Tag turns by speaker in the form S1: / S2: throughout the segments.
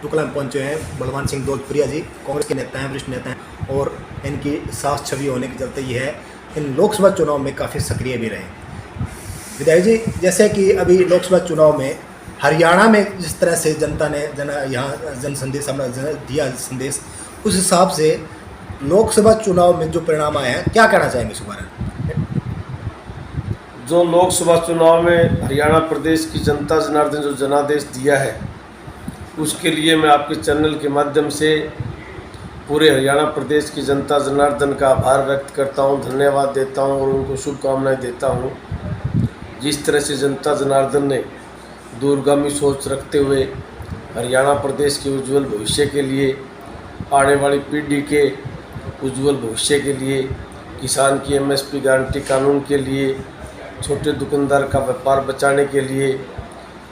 S1: टुकला में पहुंचे हैं बलवान सिंह दौलतप्रिया जी, कांग्रेस के नेता हैं, वरिष्ठ नेता हैं, और इनकी साफ छवि होने के चलते ये है इन लोकसभा चुनाव में काफ़ी सक्रिय भी रहे। विधायक जी, जैसे कि अभी लोकसभा चुनाव में हरियाणा में जिस तरह से जनता ने यहाँ जन संदेश दिया संदेश, उस हिसाब से लोकसभा चुनाव में जो परिणाम आए हैं, क्या कहना चाहेंगे इस बारे में?
S2: जो लोकसभा चुनाव में हरियाणा प्रदेश की जनता जनार्दन जो जनादेश दिया है, उसके लिए मैं आपके चैनल के माध्यम से पूरे हरियाणा प्रदेश की जनता जनार्दन का आभार व्यक्त करता हूं, धन्यवाद देता हूं और उनको शुभकामनाएं देता हूं। जिस तरह से जनता जनार्दन ने दूरगामी सोच रखते हुए हरियाणा प्रदेश के उज्जवल भविष्य के लिए, आने वाली पीढ़ी के उज्जवल भविष्य के लिए, किसान की एमएसपी गारंटी कानून के लिए, छोटे दुकानदार का व्यापार बचाने के लिए,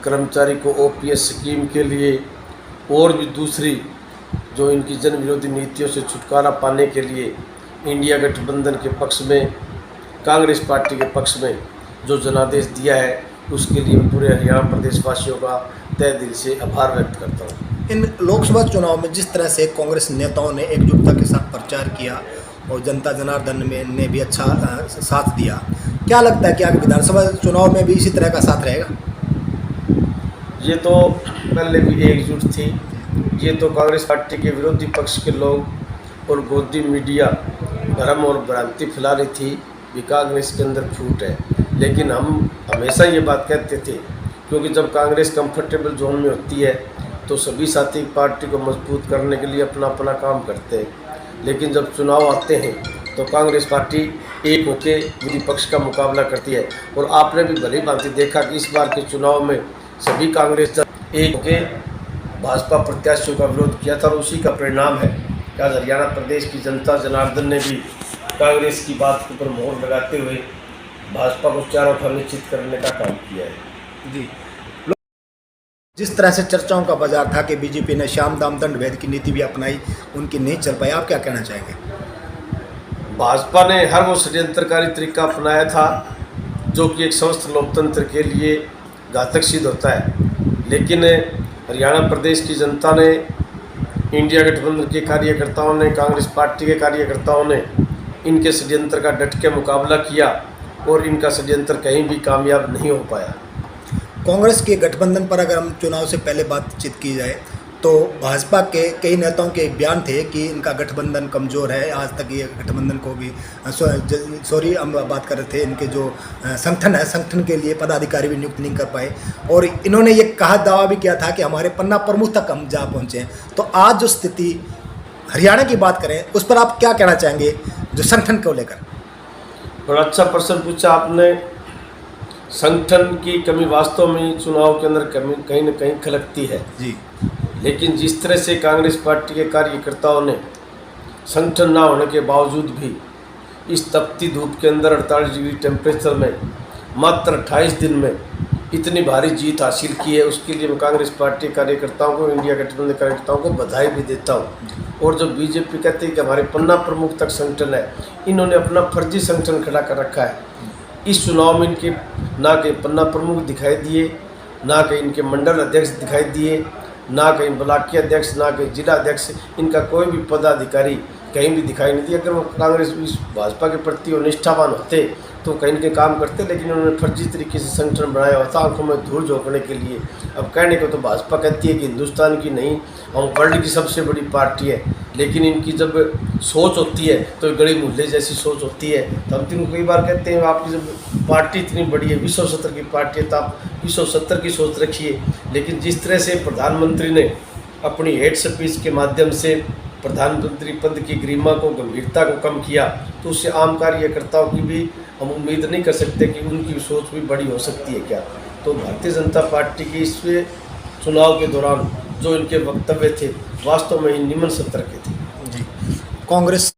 S2: कर्मचारी को ओपीएस स्कीम के लिए और भी दूसरी जो इनकी जन विरोधी नीतियों से छुटकारा पाने के लिए इंडिया गठबंधन के पक्ष में, कांग्रेस पार्टी के पक्ष में जो जनादेश दिया है, उसके लिए पूरे हरियाणा प्रदेश वासियों का तहे दिल से आभार व्यक्त करता हूँ।
S1: इन लोकसभा चुनाव में जिस तरह से कांग्रेस नेताओं ने एकजुटता के साथ प्रचार किया और जनता जनार्दन में ने भी अच्छा साथ दिया, क्या लगता है कि आगे विधानसभा चुनाव में भी इसी तरह का साथ रहेगा?
S2: ये तो पहले भी एकजुट थी। ये तो कांग्रेस पार्टी के विरोधी पक्ष के लोग और गोदी मीडिया भ्रम और भ्रांति फैला रही थी कि कांग्रेस के अंदर फूट है, लेकिन हम हमेशा ये बात कहते थे, क्योंकि जब कांग्रेस कंफर्टेबल जोन में होती है तो सभी साथी पार्टी को मजबूत करने के लिए अपना अपना काम करते हैं, लेकिन जब चुनाव आते हैं तो कांग्रेस पार्टी एक होकर विपक्ष का मुकाबला करती है। और आपने भी भली भांति देखा कि इस बार के चुनाव में सभी कांग्रेस एक होकर भाजपा प्रत्याशियों का विरोध किया था, और उसी का परिणाम है कि आज हरियाणा प्रदेश की जनता जनार्दन ने भी कांग्रेस की बात के ऊपर मोहर लगाते हुए भाजपा को चारों ओर निश्चित करने का काम किया है।
S1: जी, जिस तरह से चर्चाओं का बाजार था कि बीजेपी ने श्याम दाम दंड भेद की नीति भी अपनाई, उनकी नहीं चल पाई, आप क्या कहना चाहेंगे?
S2: भाजपा ने हर वो षड्यंत्रकारी तरीका अपनाया था जो कि एक स्वस्थ लोकतंत्र के लिए घातक सिद्ध होता है, लेकिन हरियाणा प्रदेश की जनता ने, इंडिया गठबंधन के कार्यकर्ताओं ने, कांग्रेस पार्टी के कार्यकर्ताओं ने इनके षड्यंत्र का डट के मुकाबला किया और इनका षड्यंत्र कहीं भी कामयाब नहीं हो पाया।
S1: कांग्रेस के गठबंधन पर अगर हम चुनाव से पहले बातचीत की जाए तो भाजपा के कई नेताओं के बयान थे कि इनका गठबंधन कमज़ोर है, आज तक ये गठबंधन को भी हम बात कर रहे थे, इनके जो संगठन है, संगठन के लिए पदाधिकारी भी नियुक्त नहीं कर पाए, और इन्होंने ये कहा, दावा भी किया था कि हमारे पन्ना प्रमुख तक हम जा पहुँचे हैं। तो आज जो स्थिति हरियाणा की बात करें, उस पर आप क्या कहना चाहेंगे जो संगठन को लेकर?
S2: बड़ा अच्छा प्रश्न पूछा आपने। संगठन की कमी वास्तव में चुनाव के अंदर कहीं न कहीं खलकती है
S1: जी,
S2: लेकिन जिस तरह से कांग्रेस पार्टी के कार्यकर्ताओं ने संगठन ना होने के बावजूद भी इस तपती धूप के अंदर 48 डिग्री टेम्परेचर में मात्र 28 दिन में इतनी भारी जीत हासिल की है, उसके लिए मैं कांग्रेस पार्टी कार्यकर्ताओं को, इंडिया गठबंधन कार्यकर्ताओं को बधाई भी देता हूँ। और जो बीजेपी कहती है कि हमारे पन्ना प्रमुख तक संगठन है, इन्होंने अपना फर्जी संगठन खड़ा कर रखा है। इस चुनाव में इनके ना कहीं पन्ना प्रमुख दिखाई दिए, ना कहीं इनके मंडल अध्यक्ष दिखाई दिए, ना कहीं ब्लॉकीय अध्यक्ष, ना कहीं जिला अध्यक्ष, इनका कोई भी पदाधिकारी कहीं भी दिखाई नहीं दिया। अगर वो कांग्रेस भाजपा के प्रति और निष्ठावान होते तो कहीं न कहीं काम करते, लेकिन उन्होंने फर्जी तरीके से संगठन बनाया हुआ था आंखों में धूल झोंकने के लिए। अब कहने को तो भाजपा कहती है कि हिंदुस्तान की नहीं, हम वर्ल्ड की सबसे बड़ी पार्टी है, लेकिन इनकी जब सोच होती है तो गली मुहल्ले जैसी सोच होती है। तो हम तीनों कई बार कहते हैं, आपकी जब पार्टी इतनी बड़ी है, विश्व स्तर की पार्टी है, तो आप विश्व स्तर की सोच रखिए। लेकिन जिस तरह से प्रधानमंत्री ने अपनी हेड स्पीच के माध्यम से प्रधानमंत्री पद की गरिमा को, गंभीरता को कम किया, तो उससे आम कार्यकर्ताओं की भी हम उम्मीद नहीं कर सकते कि उनकी सोच भी बड़ी हो सकती है क्या। तो भारतीय जनता पार्टी की इस चुनाव के दौरान जो इनके वक्तव्य थे, वास्तव में निम्न स्तर के थे।
S1: जी, कांग्रेस